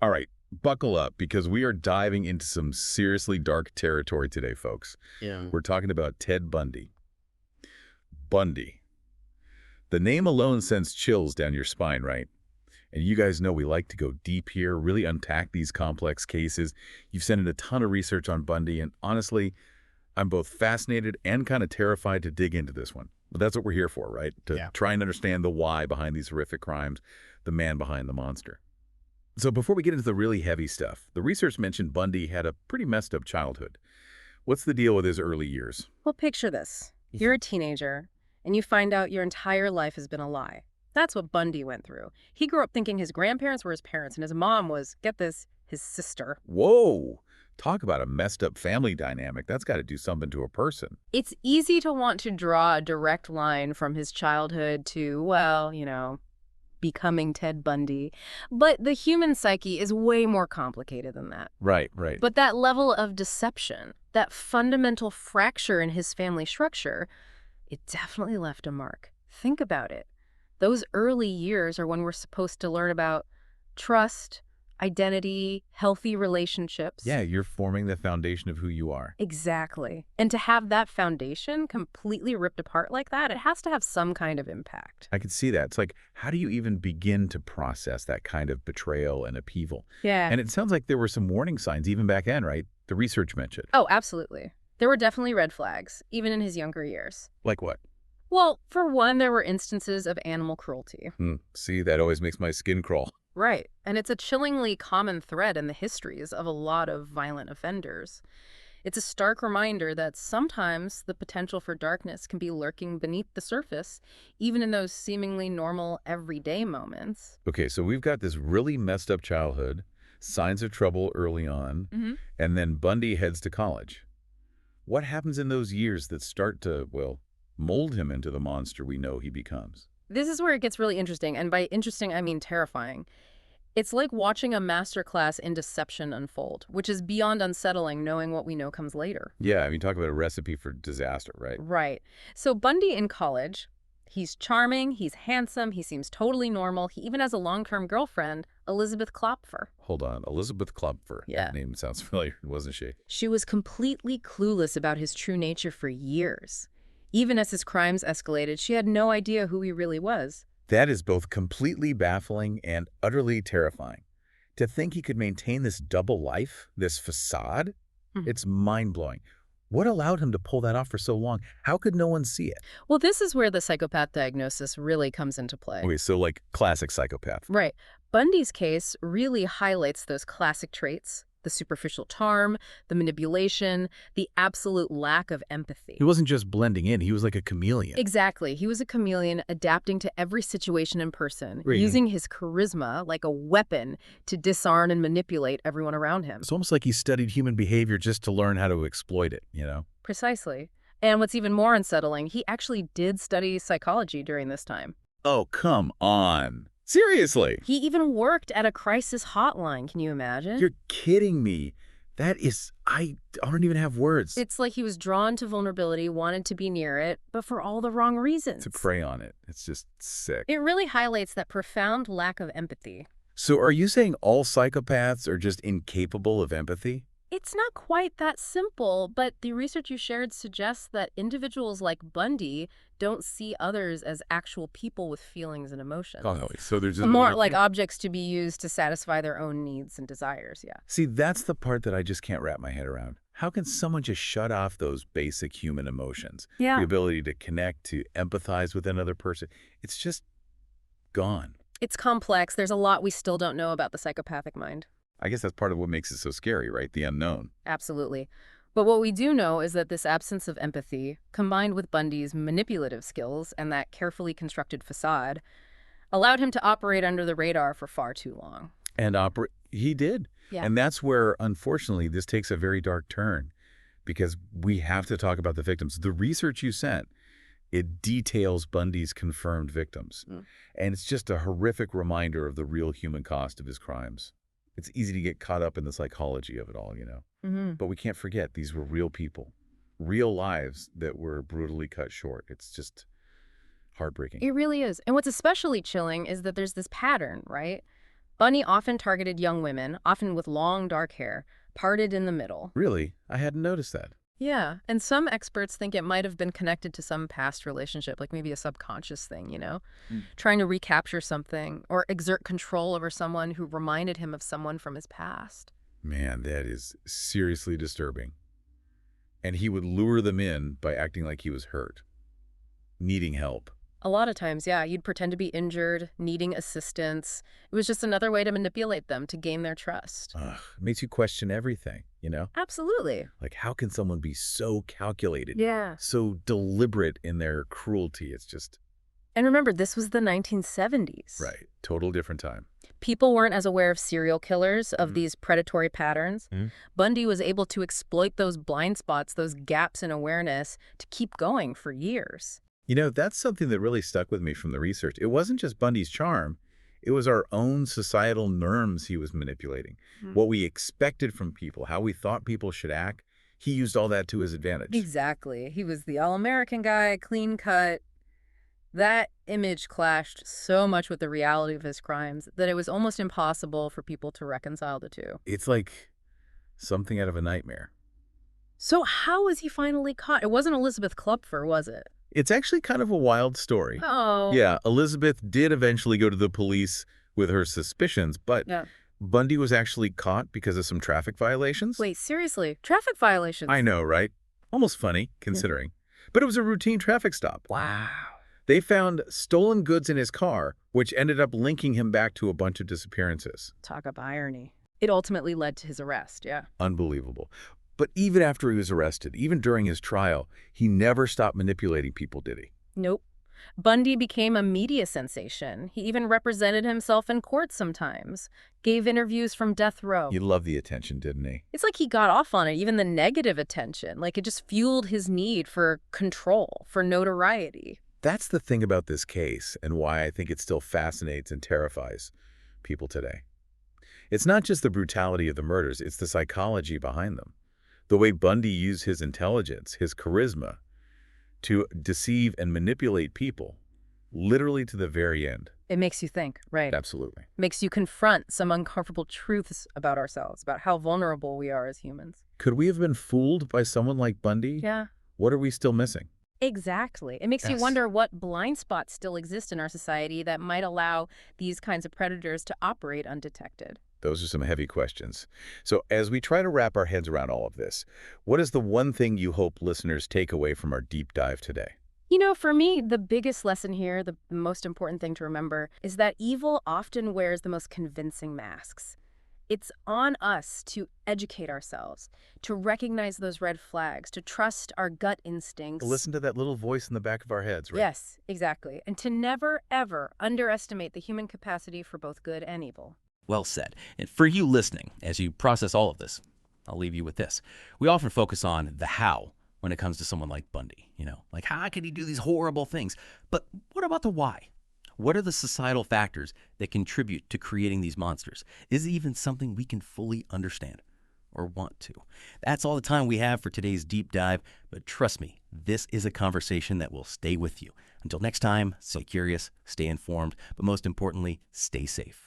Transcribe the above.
All right, buckle up because we are diving into some seriously dark territory today, folks. Yeah. We're talking about Ted Bundy. Bundy. The name alone sends chills down your spine, right? And you guys know we like to go deep here, really unpack these complex cases. You've sent in a ton of research on Bundy, and honestly, I'm both fascinated and kind of terrified to dig into this one. But that's what we're here for, right? To Yeah. try and understand the why behind these horrific crimes, the man behind the monster. So before we get into the really heavy stuff, the research mentioned Bundy had a pretty messed up childhood. What's the deal with his early years? Well, picture this. You're a teenager, and you find out your entire life has been a lie. That's what Bundy went through. He grew up thinking his grandparents were his parents, and his mom was, get this, his sister. Whoa! Talk about a messed up family dynamic. That's got to do something to a person. It's easy to want to draw a direct line from his childhood to, well, becoming Ted Bundy. But the human psyche is way more complicated than that. Right, right. But that level of deception, that fundamental fracture in his family structure, it definitely left a mark. Think about it. Those early years are when we're supposed to learn about trust, identity, healthy relationships. Yeah, you're forming the foundation of who you are. Exactly. And to have that foundation completely ripped apart like that, it has to have some kind of impact. I can see that. It's like, how do you even begin to process that kind of betrayal and upheaval? Yeah. And it sounds like there were some warning signs even back then, right? The research mentioned. Oh, absolutely. There were definitely red flags, even in his younger years. Like what? Well, for one, there were instances of animal cruelty. See, that always makes my skin crawl. Right. And it's a chillingly common thread in the histories of a lot of violent offenders. It's a stark reminder that sometimes the potential for darkness can be lurking beneath the surface, even in those seemingly normal, everyday moments. Okay, so we've got this really messed up childhood, signs of trouble early on, and then Bundy heads to college. What happens in those years that start to, well, mold him into the monster we know he becomes? This is where it gets really interesting, and by interesting, I mean terrifying. It's like watching a masterclass in deception unfold, which is beyond unsettling knowing what we know comes later. Yeah, I mean, talk about a recipe for disaster, right? Right. So Bundy in college, he's charming, he's handsome, he seems totally normal. He even has a long-term girlfriend, Elizabeth Klopfer. Hold on, Elizabeth Klopfer. Yeah. That name sounds familiar, wasn't she? She was completely clueless about his true nature for years. Even as his crimes escalated, she had no idea who he really was. That is both completely baffling and utterly terrifying. To think he could maintain this double life, this facade, it's mind-blowing. What allowed him to pull that off for so long? How could no one see it? Well, this is where the psychopath diagnosis really comes into play. Okay, so like classic psychopath. Right. Bundy's case really highlights those classic traits: the superficial charm, the manipulation, the absolute lack of empathy. He wasn't just blending in, he was like a chameleon. Exactly. He was a chameleon adapting to every situation in person, Right. using his charisma like a weapon to disarm and manipulate everyone around him. It's almost like he studied human behavior just to learn how to exploit it, you know? Precisely. And what's even more unsettling, he actually did study psychology during this time. Oh, come on. Seriously? He even worked at a crisis hotline. Can you imagine? You're kidding me. That is, I don't even have words It's like he was drawn to vulnerability, wanted to be near it, but for all the wrong reasons. to prey on it. It's just sick. It really highlights that profound lack of empathy. So are you saying all psychopaths are just incapable of empathy? It's not quite that simple, but the research you shared suggests that individuals like Bundy don't see others as actual people with feelings and emotions. Oh, so there's just More like objects to be used to satisfy their own needs and desires, yeah. See, that's the part that I just can't wrap my head around. How can someone just shut off those basic human emotions? Yeah. The ability to connect, to empathize with another person. It's just gone. It's complex. There's a lot we still don't know about the psychopathic mind. I guess that's part of what makes it so scary, right? The unknown. Absolutely. But what we do know is that this absence of empathy, combined with Bundy's manipulative skills and that carefully constructed facade, allowed him to operate under the radar for far too long. And he did. Yeah. And that's where, unfortunately, this takes a very dark turn because we have to talk about the victims. The research you sent, it details Bundy's confirmed victims. And it's just a horrific reminder of the real human cost of his crimes. It's easy to get caught up in the psychology of it all, you know. But we can't forget these were real people, real lives that were brutally cut short. It's just heartbreaking. It really is. And what's especially chilling is that there's this pattern, right? Bundy often targeted young women, often with long dark hair, parted in the middle. Really? I hadn't noticed that. Yeah, and some experts think it might have been connected to some past relationship, like maybe a subconscious thing, trying to recapture something or exert control over someone who reminded him of someone from his past. Man, that is seriously disturbing. And he would lure them in by acting like he was hurt, needing help. A lot of times, yeah, you'd pretend to be injured, needing assistance. It was just another way to manipulate them to gain their trust. Ugh, it makes you question everything, you know? Absolutely. Like, how can someone be so calculated, Yeah. so deliberate in their cruelty? It's just, And remember, this was the 1970s. right, total different time. People weren't as aware of serial killers, of these predatory patterns. Bundy was able to exploit those blind spots, those gaps in awareness, to keep going for years. You know, that's something that really stuck with me from the research. It wasn't just Bundy's charm. It was our own societal norms he was manipulating. What we expected from people, how we thought people should act. He used all that to his advantage. Exactly. He was the all-American guy, clean cut. That image clashed so much with the reality of his crimes that it was almost impossible for people to reconcile the two. It's like something out of a nightmare. So how was he finally caught? It wasn't Elizabeth Klupfer, was it? It's actually kind of a wild story. Oh. Yeah, Elizabeth did eventually go to the police with her suspicions, but Yeah. Bundy was actually caught because of some traffic violations. Wait, seriously? Traffic violations? I know, right? Almost funny, considering. But it was a routine traffic stop. Wow. They found stolen goods in his car, which ended up linking him back to a bunch of disappearances. Talk of irony. It ultimately led to his arrest, yeah. Unbelievable. But even after he was arrested, even during his trial, he never stopped manipulating people, did he? Nope. Bundy became a media sensation. He even represented himself in court sometimes, gave interviews from death row. He loved the attention, didn't he? It's like he got off on it, even the negative attention. Like it just fueled his need for control, for notoriety. That's the thing about this case and why I think it still fascinates and terrifies people today. It's not just the brutality of the murders, it's the psychology behind them. The way Bundy used his intelligence, his charisma, to deceive and manipulate people, literally to the very end. It makes you think, right? Absolutely. Makes you confront some uncomfortable truths about ourselves, about how vulnerable we are as humans. Could we have been fooled by someone like Bundy? Yeah. What are we still missing? Exactly. It makes you Yes. wonder what blind spots still exist in our society that might allow these kinds of predators to operate undetected. Those are some heavy questions. So as we try to wrap our heads around all of this, what is the one thing you hope listeners take away from our deep dive today? For me, the biggest lesson here, the most important thing to remember, is that evil often wears the most convincing masks. It's on us to educate ourselves, to recognize those red flags, to trust our gut instincts. Listen to that little voice in the back of our heads, right? Yes, exactly. And to never, ever underestimate the human capacity for both good and evil. Well said. And for you listening, as you process all of this, I'll leave you with this. We often focus on the how when it comes to someone like Bundy. Like how could he do these horrible things? But what about the why? What are the societal factors that contribute to creating these monsters? Is it even something we can fully understand or want to? That's all the time we have for today's deep dive, but trust me, this is a conversation that will stay with you. Until next time, stay curious, stay informed, but most importantly, stay safe.